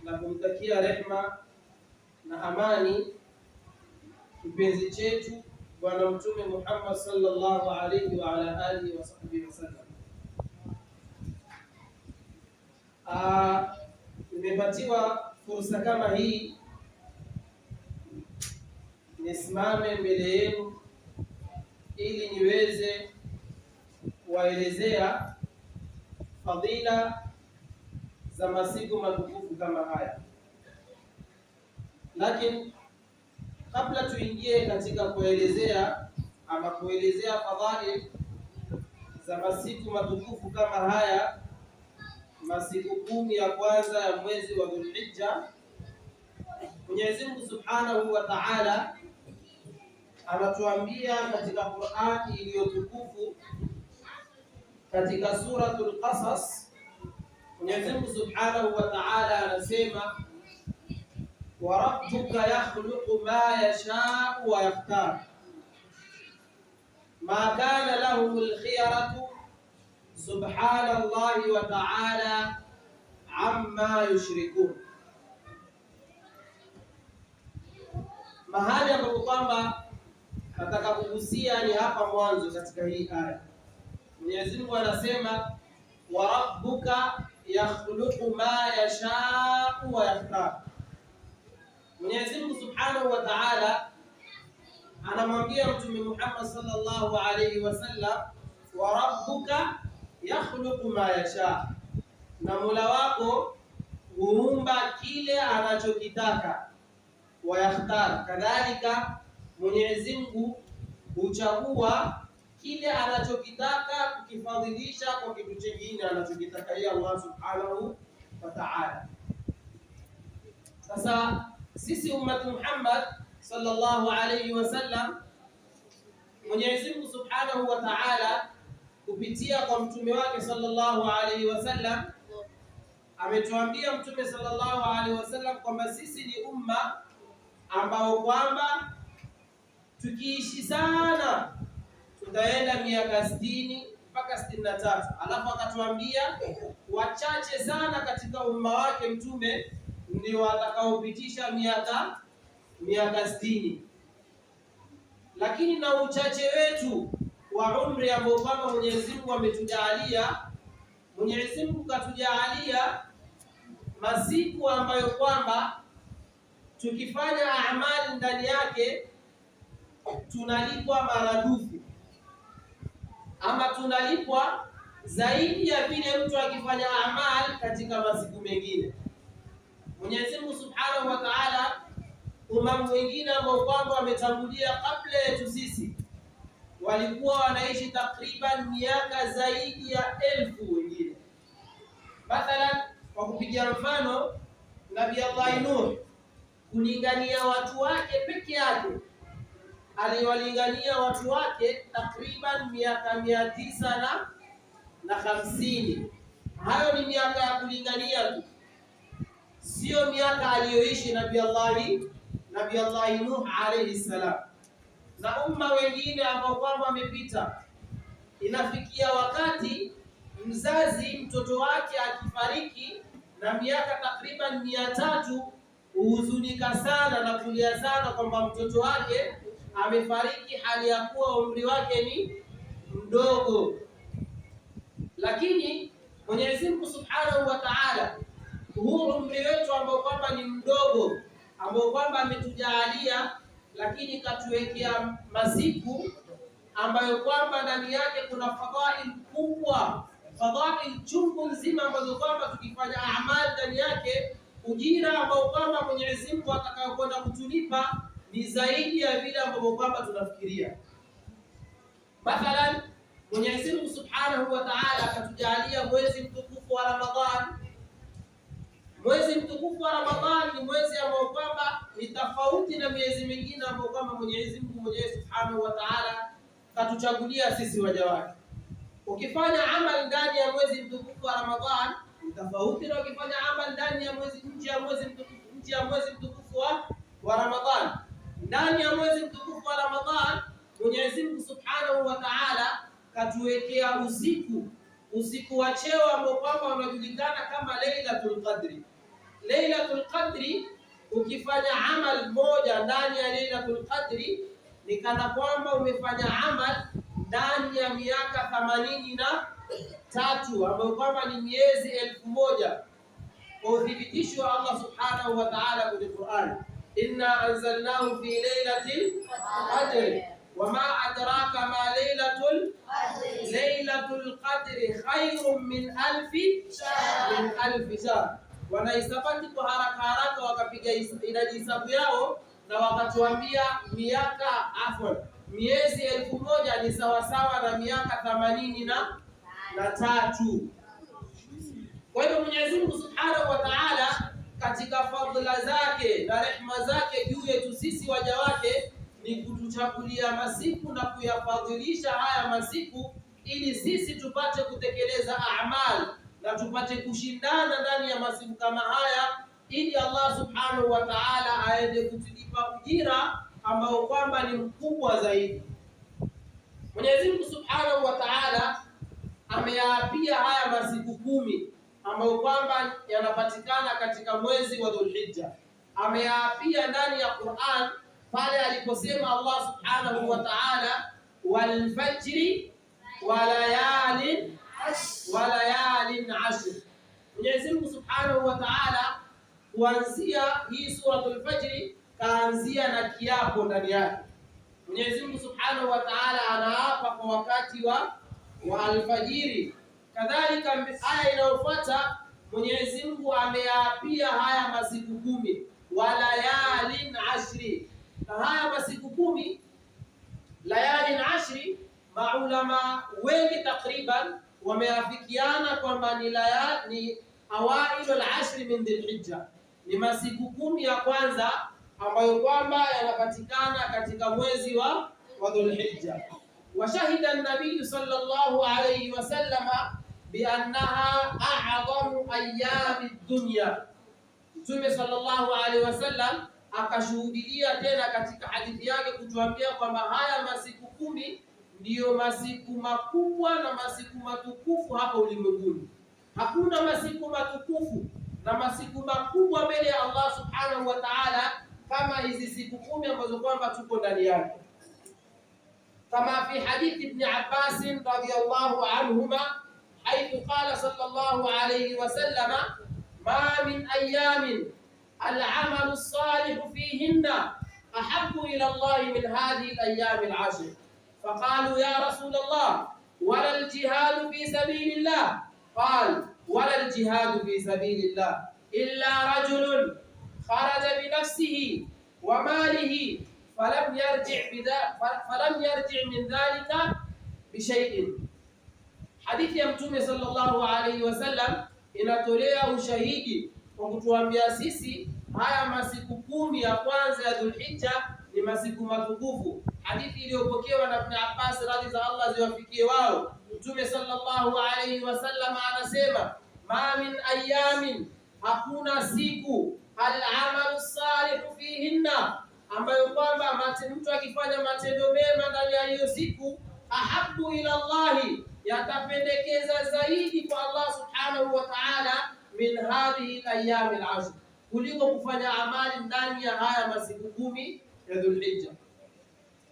na kumtakia rehma na amani kipenzi chetu Bwana Mtume Muhammad sallallahu alayhi wa ala alihi wa sahbihi wasallam. Nimepatiwa fursa kama hii nisimame mbele yenu ili niweze kuwaelezea fadhila za masiku matukufu kama haya. Lakini kabla tuingie katika kuelezea fadhila za masiku matukufu kama haya, masiku 10 ya kwanza ya mwezi wa Dhulhijja, Mwenyezi Mungu Subhanahu wa Ta'ala anatuambia katika Qur'ani iliyotukufu katika suratul Qasas. Mwenyezi Mungu Subhanahu wa Ta'ala anasema, wa rabbuka yakhluqu ma yasha'u wa yakhtar ma kana lahumul khiyaratu subhanallahi wa ta'ala amma yushrikun. Mahali ambapo kwamba nataka kugusia ni hapa mwanzo katika hii aya. Mwenyezi Mungu anasema, wa rabbuka yakhluqu ma yasha'u wa yakhtar. Mwenyezi Mungu Subhanahu wa Ta'ala anamwambia Mtume Muhammad sallallahu alayhi wasallam, wa rabbuka yakhluqu ma yasha, na Mola wako huumba kile anachokitaka, wa yakhtar, kadhalika Mwenyezi Mungu huchagua kile anachokitaka kukifadhilisha kwa kitu kingine anachokitaka yeye Allah Subhanahu wa Ta'ala. Sasa sisi ummati Muhammad sallallahu alayhi wasallam, Mwenyezi Mungu Subhanahu wa Ta'ala kupitia kwa mtume wake sallallahu alayhi wasallam ametuambia Mtume sallallahu alayhi wasallam kwamba sisi ni umma ambao kwamba tukiishi sana tutaenda miaka 60 mpaka 63. Alafu akatuambia wachache sana katika umma wake mtume ndio watakaopitisha miaka 60. Lakini na uchache wetu wa umri ambao kwamba Mwenyezi Mungu ametujalia, Mwenyezi Mungu katujalia masiku ambayo kwamba tukifanya amali ndani yake tunalipwa maradufu, ama tunalipwa zaidi ya vile mtu akifanya amali katika masiku mengine. Mwenyezi Mungu Subhanahu wa Ta'ala, umma wengine ambao kwamba wametangulia kabla yetu sisi walikuwa wanaishi takriban miaka zaidi ya 1000 wengine. Mathalan, kwa kupigia mfano, Nabii Allah Nuh kulingania watu wake peke yake aliwalingania watu wake takriban miaka 950. Hayo ni miaka ya kulingania tu, sio miaka aliyoishi Nabii Allah Nuh alayhi salam. Na umma wengine ambao kwamba wamepita, inafikia wakati mzazi mtoto wake akifariki na miaka takriban 300 huhuzunika sana na kulia sana kwamba mtoto wake amefariki hali ya kuwa umri wake ni mdogo. Lakini Mwenyezi Mungu Subhanahu wa Ta'ala, huu umri wetu ambao kwamba ni mdogo, ambao kwamba ametujalia, lakini katuwekea masiku ambayo kwamba ndani yake kuna fadhail kubwa, fadhail chungu nzima ambazo kwamba tukifanya amali ndani yake ujira ambao kwamba Mwenyezi Mungu atakayokwenda kutulipa ni zaidi ya vile ambavyo kwamba tunafikiria. Mathalan, Mwenyezi Mungu Subhanahu wa Ta'ala akatujalia mwezi mtukufu wa Ramadhan. Mwezi mtukufu wa Ramadhan ni mwezi ambao kwamba ni tofauti na miezi mingine ambao kwamba Mwenyezi Mungu mwenyewe Subhanahu wa Ta'ala katuchagulia sisi waja wake. Ukifanya amali ndani ya mwezi mtukufu wa Ramadhan ni tofauti na ukifanya amali ndani ya mwezi nje ya mwezi mtukufu wa Ramadhan. Ndani ya mwezi mtukufu wa Ramadhan Mwenyezi Mungu Subhanahu wa Ta'ala katuwekea usiku wa cheo ambao kwamba unajulikana kama Lailatul Qadri. Lailatul Qadri, ukifanya amal moja ndani ya Lailatul Qadri ni kana kwamba umefanya amal ndani ya miaka 83 ambayo kwamba ni miezi 1000, kwa uthibitisho wa Allah subhanahu wa ta'ala kwenye Qur'an, inna anzalnahu fi lailatil qadr wama adraka ma lailatul qadri khayrun min alfi shahr. Wanahisabati kwa haraka wakapiga idadi hisabu yao na wakatuambia miezi 1000 ni sawasawa na miaka 83. Kwa hiyo Mwenyezi Mungu Subhanahu wa Ta'ala katika fadhila zake na rehema zake juu yetu sisi waja wake ni kutuchagulia masiku na kuyafadhilisha haya masiku ili sisi tupate kutekeleza amali na tupate kushindana ndani ya masiku kama haya, ili Allah Subhanahu wa Ta'ala aende kutulipa ujira ambao kwamba ni mkubwa zaidi. Mwenyezi Mungu Subhanahu wa Ta'ala ameyaapia haya masiku 10 ambayo kwamba yanapatikana katika mwezi wa Dhulhijja. Ameyaapia ndani ya Qur'an pale aliposema Allah Subhanahu wa Ta'ala, wal fajri wa layalin ashr. Mwenyezi Mungu Subhanahu wa Ta'ala kuanzia hii suratul Fajri kaanzia na kiapo ndani yake. Mwenyezi Mungu Subhanahu wa Ta'ala anaapa kwa wakati wa alfajiri. Kadhalika aya inayofuata Mwenyezi Mungu ameyaapia haya masiku 10 wa layalin ashri. Na haya masiku 10 layalin ashri, maulama wengi takriban wameafikiana kwamba ni awailul ashri min Dhulhijja, ni masiku 10 ya kwanza ambayo kwamba yanapatikana katika mwezi wa Dhulhijja. Washahida an-nabiy sallallahu alayhi wasallam biannaha a'zamu ayyami dunya. Mtume sallallahu alayhi wasallam akashuhudia tena katika hadithi yake kutuambia kwamba haya masiku 10 ndiyo masiku makubwa na masiku matukufu hapa ulimwenguni. Hakuna masiku matukufu na masiku makubwa mbele ya Allah Subhanahu wa Ta'ala kama hizi siku 10 ambazo kwamba tuko ndani yake. Kama fi hadith Ibn Abbas radiyallahu anhuma haythu qala sallallahu alayhi wa sallama, ma min ayamin al-amalu as-salihu fihinna ahabbu ila Allah min hadhihi al-ayyam al-ashr. فقالوا يا رسول الله ولا الجهاد في سبيل الله؟ قال ولا الجهاد في سبيل الله إلا رجل خرج بنفسه وماله فلم يرجع من ذلك بشيء. Hadithi ya Mtume sallallahu alayhi wasallam inatolea ushahidi kwa kutuambia sisi haya masiku 10 ya kwanza ya Dhulhijja ni masiku matukufu. Hadithi iliyopokewa na Ibn Abbas radhi za Allah ziwafikie wao, Mtume sallallahu alayhi wasallam anasema, ma min ayamin, hakuna siku, al-amalu salihu fihinna, ambayo kwamba mtu akifanya matendo mema ndani ya hiyo siku, ahabbu ila Allah, yatapendekeza zaidi kwa Allah Subhanahu wa Ta'ala, min hadhihi al-ayyam al-ashr, kuliko kufanya amali ndani ya haya masiku 10 ya Dhulhijja.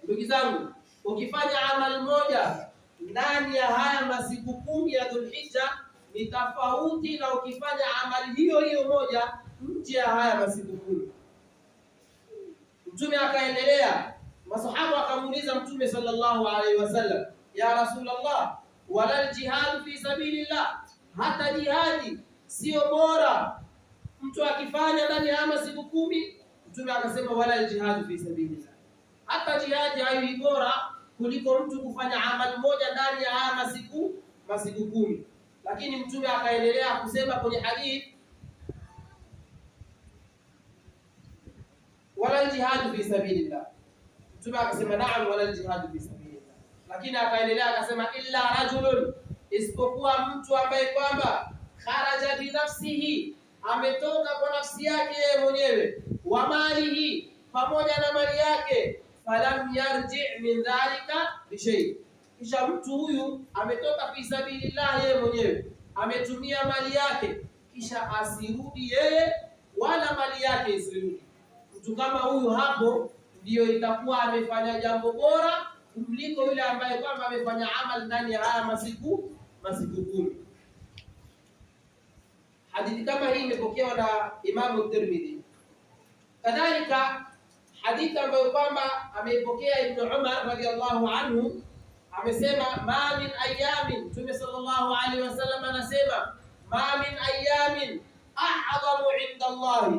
Ndugu zangu, ukifanya amali moja ndani ya haya masiku 10 ya Dhulhijja ni tofauti na ukifanya amali hiyo moja nje ya haya masiku 10. Mtume akaendelea, masahaba wakamuuliza Mtume sallallahu alaihi wasallam, ya Rasulullah, wala jihad fi sabilillah, hata jihadi sio bora mtu akifanya ndani ya masiku 10? Mtume akasema, wala jihad fi sabilillah, hata jihadi hayo bora kuliko mtu kufanya amali moja ndani ya haya masiku 10. Lakini Mtume akaendelea kusema kwenye hadithi, wala jihad fi sabilillah. Mtume akasema naam, wala jihad fi sabilillah, lakini akaendelea akasema, illa rajulun, isipokuwa mtu ambaye kwamba kharaja bi nafsihi, ametoka kwa nafsi yake mwenyewe, wa malihi, pamoja na mali yake, falam yarji min dhalika bi shay, kisha mtu huyu ametoka fi sabilillah yeye mwenyewe, ametumia mali yake, kisha asirudi yeye wala mali yake isirudi. Mtu kama huyu hapo ndiyo itakuwa amefanya jambo bora kuliko yule ambaye kwamba amefanya amali ndani ya haya masiku 10. Hadithi kama hii imepokewa na Imam Tirmidhi. Kadhalika hadithi ambayo kwamba ameipokea Ibn Umar radhiyallahu anhu amesema, ma min ayamin, Mtume sallallahu alaihi wasallam anasema, ma min ayamin a'zamu 'inda Allah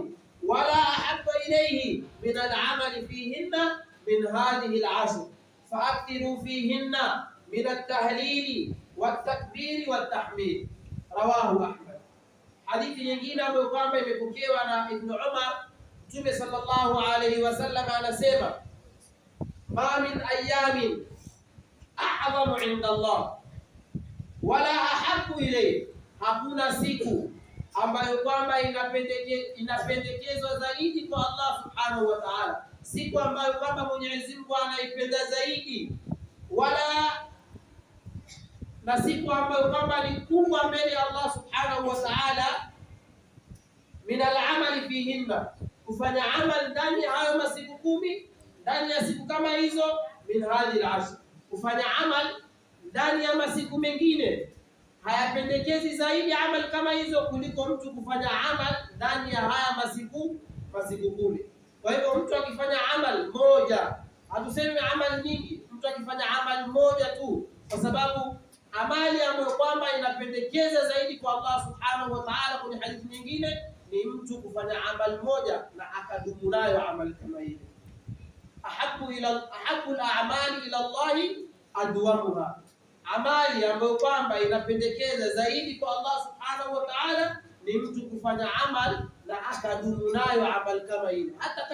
wala ahabba ilayhi min al-'amali fihinna min hadhihi al-'ashr fa'akthiru fihinna min at-tahlil wat-takbir wat-tahmid. Rawahu Ahmad. Hadithi nyingine ambayo kwamba imepokewa na Ibn Umar, Mtume sallallahu alaihi wasallam anasema, ma min ayamin a'zamu 'inda Allah wala ahabbu ilayhi, hakuna siku ambayo kwamba inapendekezwa zaidi kwa Allah subhanahu wa ta'ala, siku ambayo kwamba Mwenyezi Mungu anaipenda zaidi, wala na siku ambayo kwamba ni kubwa mbele ya Allah subhanahu wa ta'ala, min al-amali fihinna, kufanya amal ndani ya hayo masiku 10, ndani ya siku kama hizo, min hadhihi al-ashr, kufanya amal ndani ya masiku mengine hayapendekezi zaidi amal kama hizo kuliko mtu kufanya amal ndani ya haya masiku 10. Kwa hivyo mtu akifanya amal moja, hatusemi amal nyingi, mtu akifanya amal moja tu, kwa sababu amali ambayo kwamba inapendekeza zaidi kwa Allah subhanahu wa ta'ala kwenye hadithi nyingine ni mtu kufanya amal moja na akadumu nayo amal kama ile. Ahabbu al-a'mali ila Allah adwamuha, amali ambayo kwamba inapendekeza zaidi kwa Allah subhanahu wa ta'ala ni mtu kufanya amal na akadumu nayo amal kama ile, hata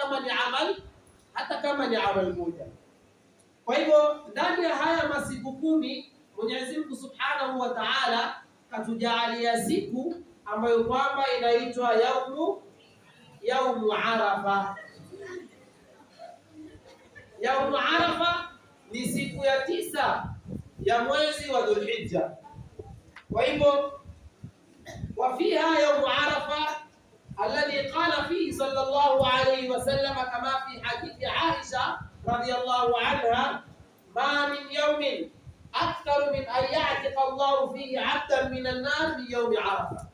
kama ni amal moja. Kwa hivyo ndani ya haya masiku 10 Mwenyezi Mungu subhanahu wa ta'ala katujalia siku ambayo kwamba inaitwa yaumu Arafa. Yaumu Arafa ni siku ya 9 ya mwezi wa Dhulhijja. Kwa hivyo wafiha yaumu Arafa alladhi qala fihi sallallahu alayhi wasallam kama fi hadithi Aisha radhiyallahu anha, ma min yawmin akthar min an ya'tiqa Allah fihi 'abdan min an-nar min yawmi Arafa.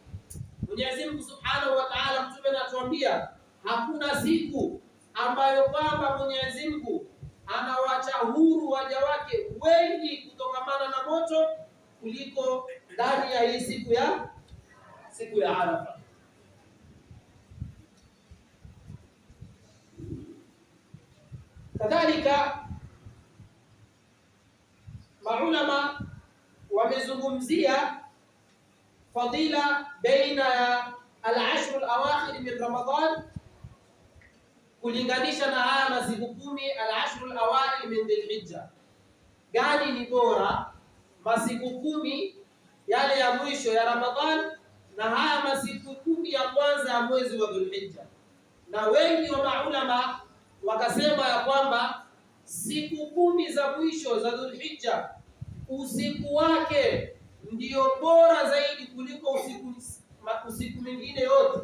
Mwenyezi Mungu subhanahu wa ta'ala, mtume anatuambia hakuna siku ambayo kwamba Mwenyezi Mungu anawacha huru waja wake wengi kutokamana na moto kuliko ndani ya hii siku ya Arafa. Kadhalika maulama wamezungumzia fadila baina ya al-ashr al-awakhir min Ramadan, kulinganisha na haya masiku 10 al-ashr al-awakhir min Dhulhijja. Gani ni bora, masiku 10 yale ya mwisho ya Ramadhan na haya masiku 10 ya kwanza ya mwezi wa Dhulhijja? Na wengi wa maulama wakasema ya kwamba siku 10 za mwisho za Dhulhijja usiku wake ndio bora zaidi kuliko usiku mingine yote.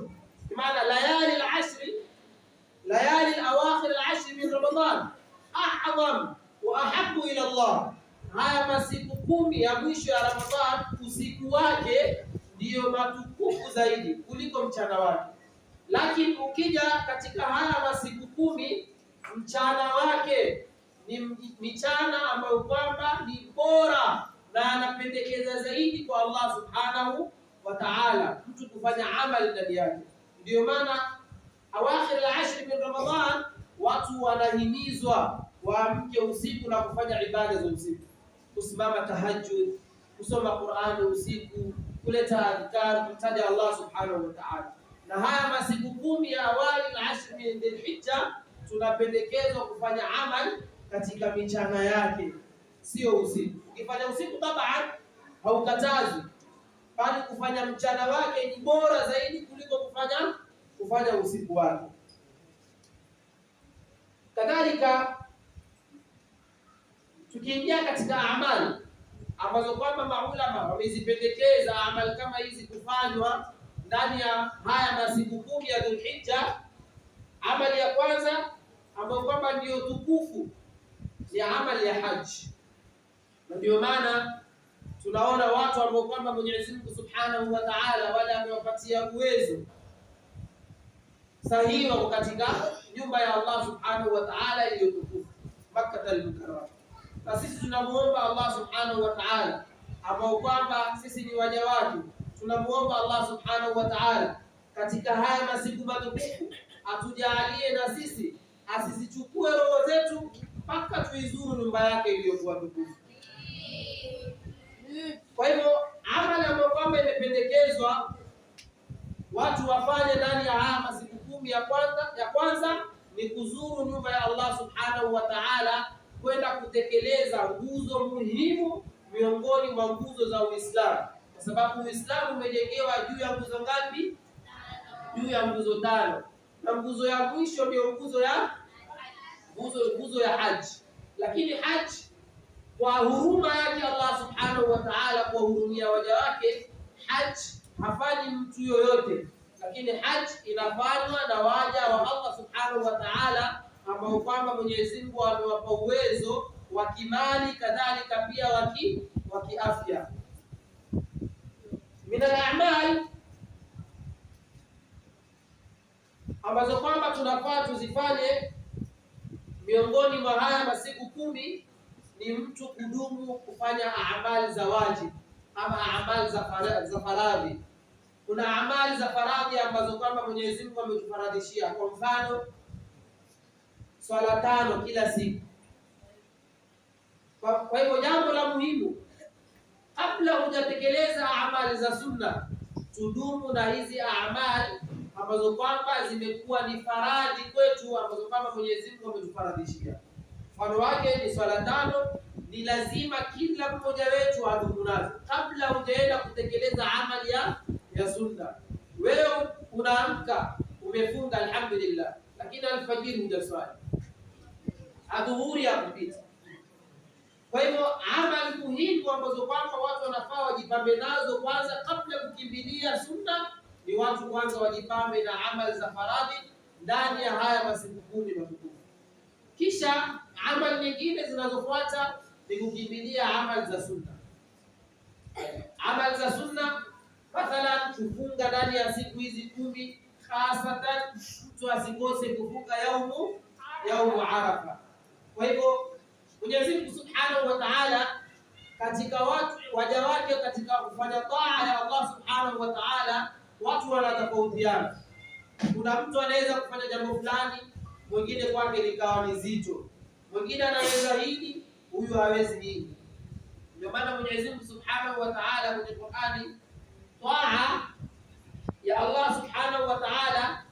Maana layali al-awakhir al-ashr min Ramadan a'zam wa ahabbu ila Allah. Haya masiku 10 ya mwisho ya Ramadhan usiku wake ndio matukufu zaidi kuliko mchana wake. Lakini ukija katika haya masiku 10 mchana wake ni michana ambayo kwamba ni bora na anapendekeza zaidi kwa Allah subhanahu wa ta'ala mtu kufanya amali ndani yake. Ndio maana awakhir al-ashr min Ramadan watu wanahimizwa waamke usiku na kufanya ibada za usiku, kusimama tahajjud, kusoma Qur'ani usiku, kuleta adhkar, kumtaja Allah subhanahu wa ta'ala. Na haya masiku 10 ya awali al-ashr min Dhulhijja tunapendekezwa kufanya amali katika michana yake, sio usiku. Ukifanya usiku tabaan haukatazwi, bali kufanya mchana wake ni bora zaidi kuliko kufanya usiku wake. Kadhalika tukiingia katika amali ambazo kwamba maulama wamezipendekeza amali kama hizi kufanywa ndani ya haya masiku 10 ya Dhulhijja. Amali ya kwanza ambayo kwamba ndio tukufu ni amali ya haji, na ndio maana tunaona watu ambao kwamba Mwenyezi Mungu Subhanahu wa Ta'ala wale amewapatia uwezo sahihi wako katika nyumba ya Allah Subhanahu wa Ta'ala iliyotukufu Makkah al-Mukarrama. Na sisi tunamuomba Allah Subhanahu wa Ta'ala ambao kwamba sisi ni waja wake, tunamuomba Allah Subhanahu wa Ta'ala katika haya masiku matukufu atujalie na sisi asizichukue roho zetu mpaka tuizuru nyumba yake iliyokuwa tukufu. Kwa hivyo amali ambayo kwamba imependekezwa watu wafanye ndani ya haya masiku 10 ya kwanza ni kuzuru nyumba ya Allah Subhanahu wa Ta'ala, kwenda kutekeleza nguzo muhimu miongoni mwa nguzo za Uislamu, kwa sababu Uislamu umejengewa juu ya nguzo ngapi? Juu ya nguzo 5, na nguzo ya mwisho ndio nguzo ya haji. Lakini haji kwa huruma yake Allah Subhanahu wa Ta'ala, kwa hurumia waja wake, haji hafanyi mtu yoyote, lakini haji inafanywa na waja wa Allah Subhanahu wa Ta'ala ambao kwamba Mwenyezi Mungu amewapa uwezo wa kimali, kadhalika pia wa kiafya. Min al-a'mal ambazo kwamba tunafaa tuzifanye miongoni mwa haya masiku 10 ni mtu kudumu kufanya amali za wajib ama amali za faradhi. Kuna amali za faradhi ambazo kwamba Mwenyezi Mungu ametufaradhishia, kwa mfano swala 5 kila siku. Kwa hivyo jambo la muhimu, kabla hujatekeleza amali za sunna, tudumu na hizi amali ambazo kwamba zimekuwa ni faradhi kwetu, ambazo kwamba Mwenyezi Mungu ametufaradhishia. Mfano wake ni swala 5, ni lazima kila mmoja wetu adumu nazo kabla hujaenda kutekeleza amali ya sunna. Wewe unaamka umefunga, alhamdulillah, lakini alfajiri hujaswali, adhuhuri ya kupita. Kwa hivyo amali muhimu ambazo kwamba watu wanafaa wajipambe nazo kwanza kabla kukimbilia sunna, ni watu kwanza wajipambe na amali za faradhi ndani ya haya masiku 10 matukufu. Kisha amali nyingine zinazofuata ni kukimbilia amali za sunna. Amali za sunna, mathalan kufunga ndani ya siku hizi 10, hasatan mtu asikose kufunga yaumu Arafa. Kwa hivyo Mwenyezi Mungu Subhanahu wa Ta'ala katika waja wake katika kufanya taa ya Allah Subhanahu wa Ta'ala, watu wanatofautiana. Kuna mtu anaweza kufanya jambo fulani, mwingine kwake likawa ni zito, mwingine anaweza hili, huyu hawezi hili. Ndio maana Mwenyezi Mungu Subhanahu wa Ta'ala kwenye Qur'ani, taa ya Allah Subhanahu wa Ta'ala,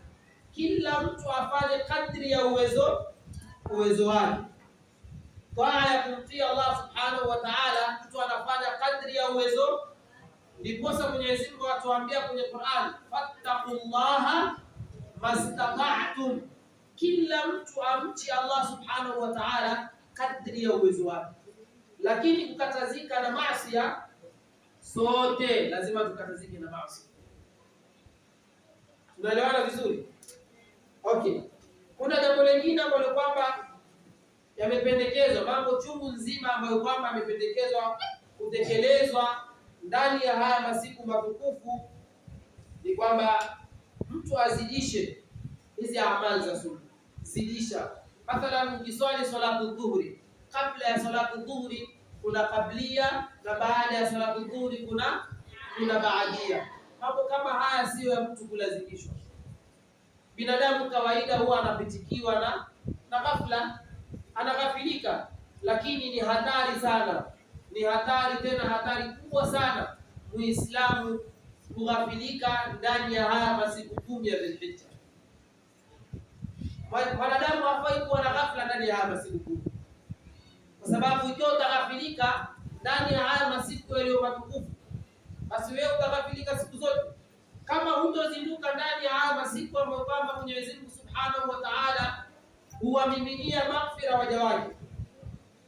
kila mtu afanye kadri ya uwezo wake. Taa ya kumtii Allah Subhanahu wa Ta'ala, mtu anafanya kadri ya uwezo. Ndiposa Mwenyezi Mungu atuambia kwenye Qur'an, fattaqullaha mastata'tum, kila mtu amchi Allah Subhanahu wa Ta'ala kadri ya uwezo wake. Lakini kukatazika na maasi, sote lazima tukatazike na maasi. Tunaelewana vizuri? Okay. Kuna jambo lingine ambalo kwamba yamependekezwa, mambo chungu nzima ambayo kwamba yamependekezwa kutekelezwa ndani ya haya masiku matukufu, ni kwamba mtu azidishe hizi amali za sunna. Zidisha. Mathalan ukiswali salatu dhuhuri, kabla ya salatu dhuhuri kuna kablia, na baada ya salatu dhuhuri kuna baadia. Mambo kama haya sio ya mtu kulazimishwa. Binadamu kawaida huwa anapitikiwa na ghafla, anaghafilika, lakini ni hatari sana. Ni hatari, tena hatari kubwa sana Muislamu kughafilika ndani ya haya masiku 10 ya Dhulhijja. Wanadamu hafai kuwa na ghafla ndani ya haya masiku 10, kwa sababu ikiwa utaghafilika ndani ya haya masiku yaliyo matukufu, basi wewe utaghafilika siku zote. Kama hutozinduka ndani ya haya masiku ambayo kwamba Mwenyezi Mungu Subhanahu wa Ta'ala huwamiminia maghfira waja wake,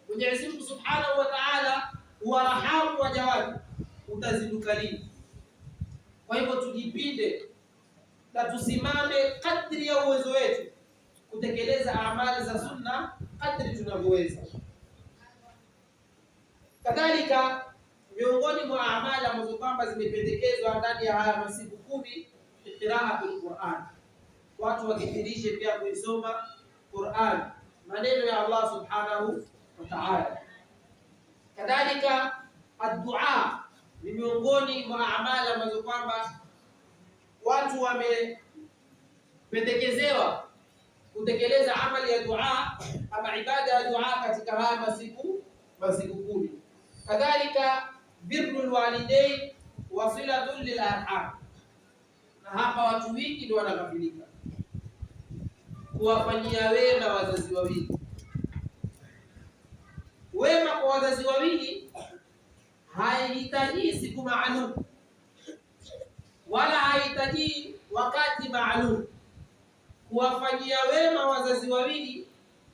Mwenyezi Mungu Subhanahu wa Ta'ala huwarahamu waja wake, utazinduka lini? Kwa hivyo tujipinde na tusimame kadri ya uwezo wetu kutekeleza amali za sunna kadri tunavyoweza. Kadhalika, miongoni mwa amali ambazo kwamba zimependekezwa ndani ya haya masiku 10 ni qiraatul Qur'an. Watu wakithirishe pia kuisoma Qur'an, maneno ya Allah subhanahu wa ta'ala. Kadhalika, ad-du'a ni miongoni mwa amali ambazo kwamba watu wamependekezewa kutekeleza amali ya dua ama ibada ya dua katika haya masiku 10. Kadhalika, birrul walidain wa silatul lil arham, na hapa watu wengi ndio wanakafilika kuwafanyia wema wazazi wawili. Wema kwa wazazi wawili haihitaji siku maalum wala haihitaji wakati maalum. Kuwafanyia wema wazazi wawili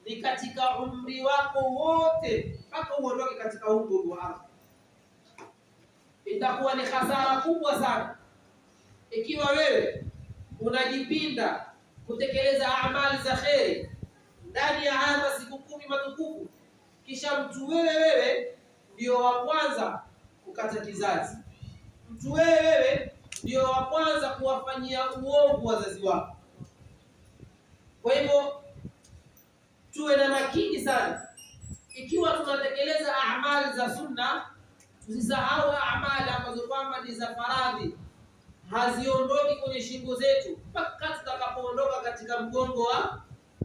ni katika umri wako wote mpaka uondoke katika umri wa ardhi. Itakuwa ni hasara kubwa sana ikiwa wewe unajipinda kutekeleza amali za kheri ndani ya haya masiku 10 matukufu, kisha mtu wewe ndio wa kwanza kukata kizazi, mtu wewe ndio wa kwanza kuwafanyia uovu wazazi wako. Kwa hivyo tuwe na makini sana. Ikiwa tunatekeleza amali za sunna, tusisahau amali ambazo kwamba ni za faradhi, haziondoki kwenye shingo zetu mpaka tutakapoondoka katika mgongo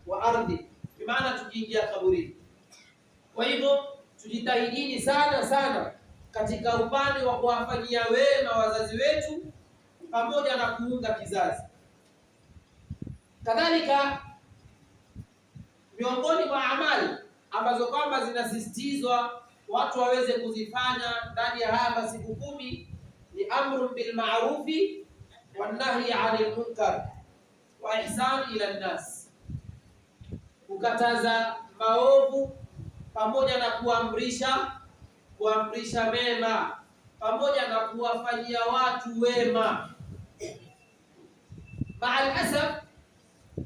wa ardhi, kwa maana tukiingia kaburini. Kwa hivyo tujitahidini sana sana katika upande wa kuwafanyia wema wazazi wetu pamoja na kuunga kizazi. Kadhalika, miongoni mwa amali ambazo kwamba zinasisitizwa watu waweze kuzifanya ndani ya haya masiku 10 ni amru bil ma'rufi wan nahy 'anil munkar wa ihsan ila nnas, kukataza maovu pamoja na kuamrisha mema pamoja na kuwafanyia watu wema. Ma'al asaf,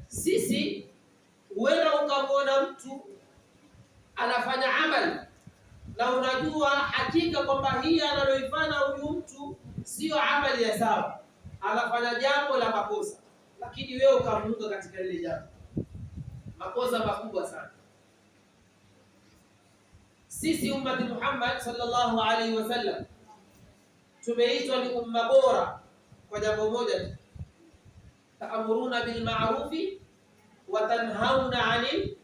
sisi huenda ukamwona mtu anafanya amali na unajua hakika kwamba hii analoifanya huyu mtu sio amali ya sawa, anafanya jambo la makosa, lakini wewe ukamuunga katika lile jambo. Makosa makubwa sana. Sisi ummati Muhammad sallallahu alaihi wasallam tumeitwa ni umma bora kwa jambo moja tu, ta'muruna bil ma'rufi wa tanhauna 'anil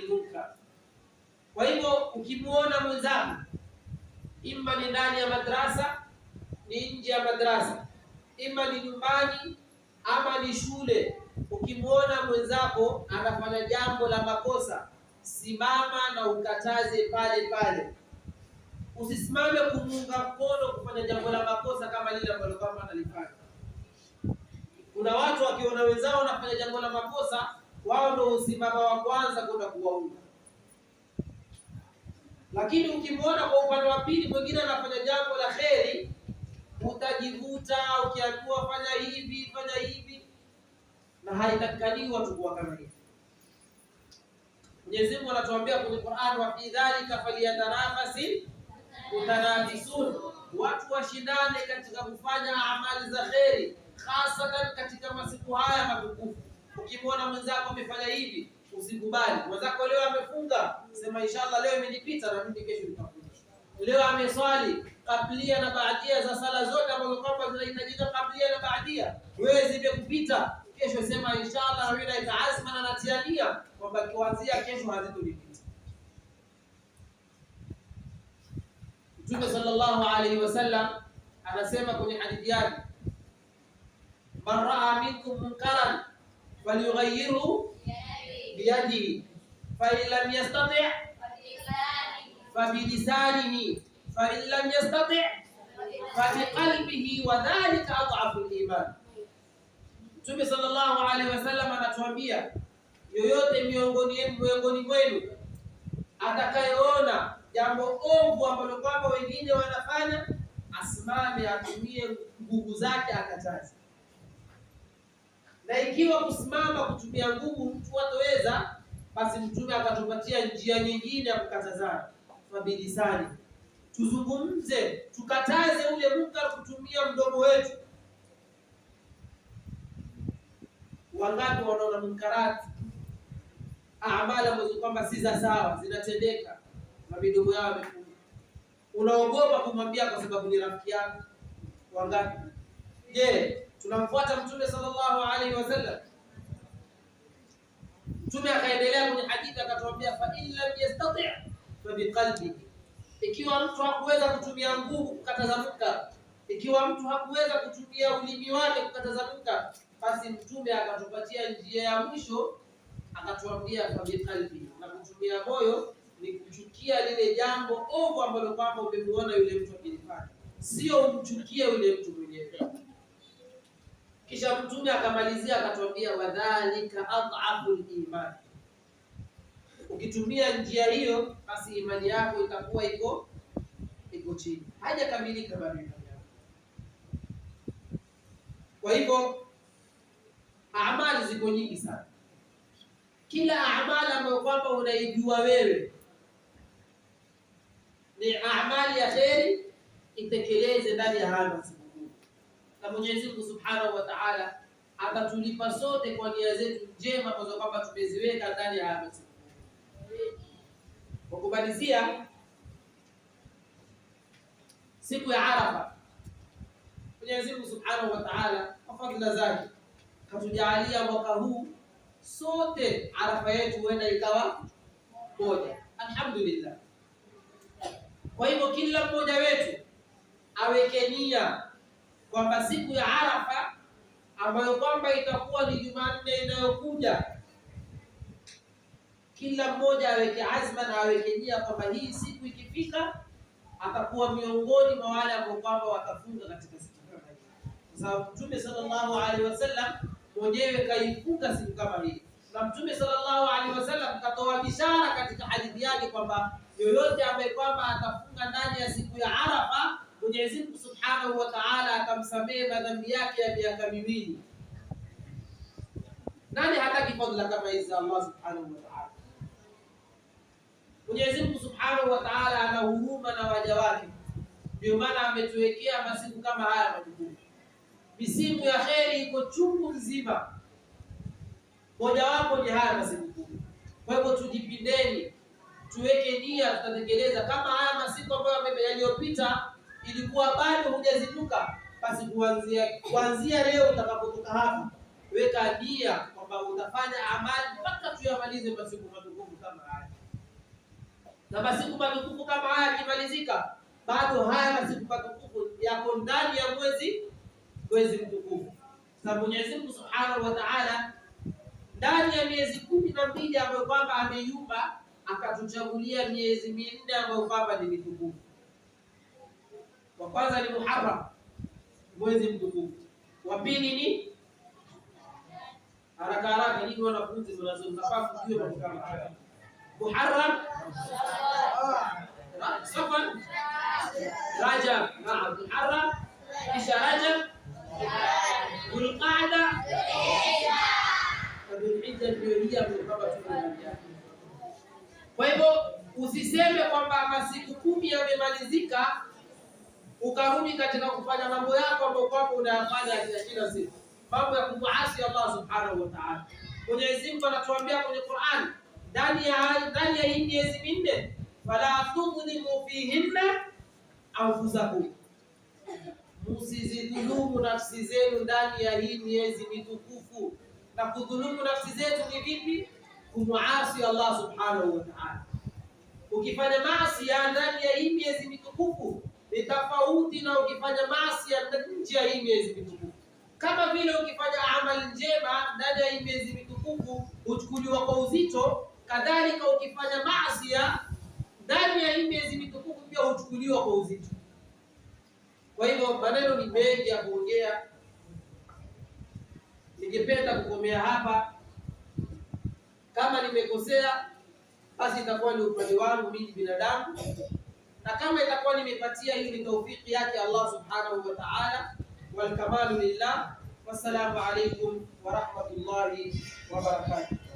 munkar. Kwa hivyo ukimuona mwenzako, imma ni ndani ya madrasa, ni nje ya madrasa, imma ni nyumbani ama ni shule, ukimuona mwenzako anafanya jambo la makosa, simama na ukataze pale pale. Usisimame kumuunga mkono kufanya jambo la makosa kama lile ambalo kama analifanya. Kuna watu wakiona wenzao wanafanya jambo la makosa, wao ndio usimama wa kwanza kwenda kuwaunga. Lakini ukimwona kwa upande wa pili mwingine anafanya jambo la kheri, utajivuta ukiambiwa fanya hivi, na haitakikani watu kuwa kama hivi. Mwenyezi Mungu anatuambia kwenye Qur'an, wa fi dhalika falyatanafasil mutanafisun, watu washindane katika kufanya amali za kheri, hasatan katika masiku haya matukufu. Ukimwona mwenzako amefanya hivi, usikubali. Mwenzako leo amefunga, sema inshallah leo imenipita na mimi kesho nitafunga. Leo ameswali kablia na baadia za sala zote ambazo kwamba zinahitajika kablia na baadia, wewe zimekupita, kesho sema inshallah wewe itaazma na natiania kwamba kuanzia kesho hazitonipita. Mtume sallallahu alaihi wasallam anasema kwenye hadithi yake, man raa minkum munkaran falyughayyirhu biyadihi fa in lam yastati' fa bilisanihi fa in lam yastati' fa biqalbihi wa dhalika adhafu al-iman. Mtume sallallahu alaihi wasallam anatuambia, yoyote miongoni mwenu atakayeona jambo ovu ambalo kwamba wengine wanafanya, asimame atumie nguvu zake akataze. Na ikiwa kusimama kutumia nguvu mtu hataweza, basi Mtume akatupatia njia nyingine ya kukatazana, fabilisani, tuzungumze, tukataze ule munkar kutumia mdomo wetu. Wangapi wanaona munkarati, amali ambazo kwamba si za sawa zinatendeka, mabidomo yao yamefunga, unaogopa kumwambia kwa sababu ni rafiki yako? Wangapi? Je, tunamfuata Mtume sallallahu alaihi wasallam? Mtume akaendelea kwenye hadithi akatuambia, fa in lam yastati' fa biqalbihi, ikiwa mtu hakuweza kutumia nguvu kukataza munkar, ikiwa mtu hakuweza kutumia ulimi wake kukataza munkar, basi Mtume akatupatia njia ya mwisho akatuambia, fa biqalbihi, na kutumia moyo ni kuchukia lile jambo ovu ambalo kwamba umemuona yule mtu akilifanya, sio umchukie yule mtu mwenyewe. Kisha Mtume akamalizia akatuambia, wadhalika adhaful iman, ukitumia njia hiyo basi imani yako itakuwa iko chini, haijakamilika bado imani yako. Kwa hivyo amali ziko nyingi sana. Kila amali ambayo kwamba unaijua wewe ni amali ya kheri, itekeleze ndani ya haya masiku. Na Mwenyezi Mungu Subhanahu wa Ta'ala atatulipa sote kwa nia zetu njema ambazo kwamba tumeziweka ndani ya haya masiku. Kwa kumalizia, siku ya Arafa, Mwenyezi Mungu Subhanahu wa Ta'ala kwa fadhila zake katujalia mwaka huu sote Arafa yetu huenda ikawa moja, alhamdulillah. Kwa hivyo kila mmoja wetu aweke nia kwamba siku ya Arafa ambayo kwamba itakuwa ni Jumanne inayokuja, kila mmoja aweke azma na aweke nia kwamba hii siku ikifika atakuwa miongoni mwa wale ambao kwamba watafunga katika siku kama hii, kwa sababu Mtume sallallahu alaihi wasallam mwenyewe kaifunga siku kama hii. Na Mtume sallallahu alaihi wasallam katoa bishara katika hadithi yake kwamba yoyote ambaye kwamba atafunga ndani ya siku ya Arafa, Mwenyezi Mungu Subhanahu wa Ta'ala atamsamehe madhambi yake ya miaka miwili. Nani hataki fadhila kama hizi Allah Subhanahu wa Ta'ala? Mwenyezi Mungu Subhanahu wa Ta'ala ana huruma na waja wake, ndio maana ametuwekea masiku kama haya majukumu. Misimu ya kheri iko chungu nzima, moja wapo ni haya masiku. Kwa hivyo tujipindeni, tuweke nia, tutatekeleza. Kama haya masiku ambayo yaliyopita ilikuwa bado hujazinduka, basi kuanzia leo utakapotoka hapa, weka nia kwamba utafanya amali mpaka tuyamalize masiku matukufu kama haya. Na masiku matukufu kama haya yakimalizika, bado haya masiku matukufu yako ndani ya mwezi mtukufu. Sababu Mwenyezi Mungu Subhanahu wa Ta'ala ndani ya miezi 12 ambayo kwamba ameiumba akatuchagulia miezi 4 ambayo kwamba ni mitukufu. Wa kwanza ni Muharram, mwezi mtukufu. Wa pili ni haraka nyinyi wanafunzi mnafaa kujua mambo kama haya. Muharram, Safar, Rajab, Muharram, kisha Rajab, Dhulqa'da, Dhulhijja ndio hii ambayo kwamba tunaangalia. Kwa hivyo usiseme kwamba masiku 10 yamemalizika ukarudi katika kufanya mambo yako ambayo kwamba unayafanya kila siku, mambo ya kumuasi Allah Subhanahu wa Ta'ala. Mwenyezi Mungu anatuambia kwenye Qur'an, ndani ya hii miezi minne, fala tudhlimu fihinna anfusakum, msizidhulumu nafsi zenu ndani ya hii miezi mitukufu. Na kudhulumu nafsi zetu ni vipi? Kumuasi Allah Subhanahu wa Ta'ala. Ukifanya maasi ndani ya hii miezi mitukufu ni tofauti na ukifanya maasi nje ya hii miezi mitukufu. Kama vile ukifanya amali njema ndani ya hii miezi mitukufu huchukuliwa kwa uzito, kadhalika ukifanya maasi ndani ya hii miezi mitukufu pia huchukuliwa kwa uzito. Kwa hivyo maneno ni mengi ya kuongea, ningependa kukomea hapa. Kama nimekosea basi itakuwa ni upande wangu mimi binadamu, na kama itakuwa nimepatia, hii ni taufiki yake Allah Subhanahu wa Ta'ala. wal kamalu lillah. Wassalamu alaikum wa rahmatullahi wa barakatuh.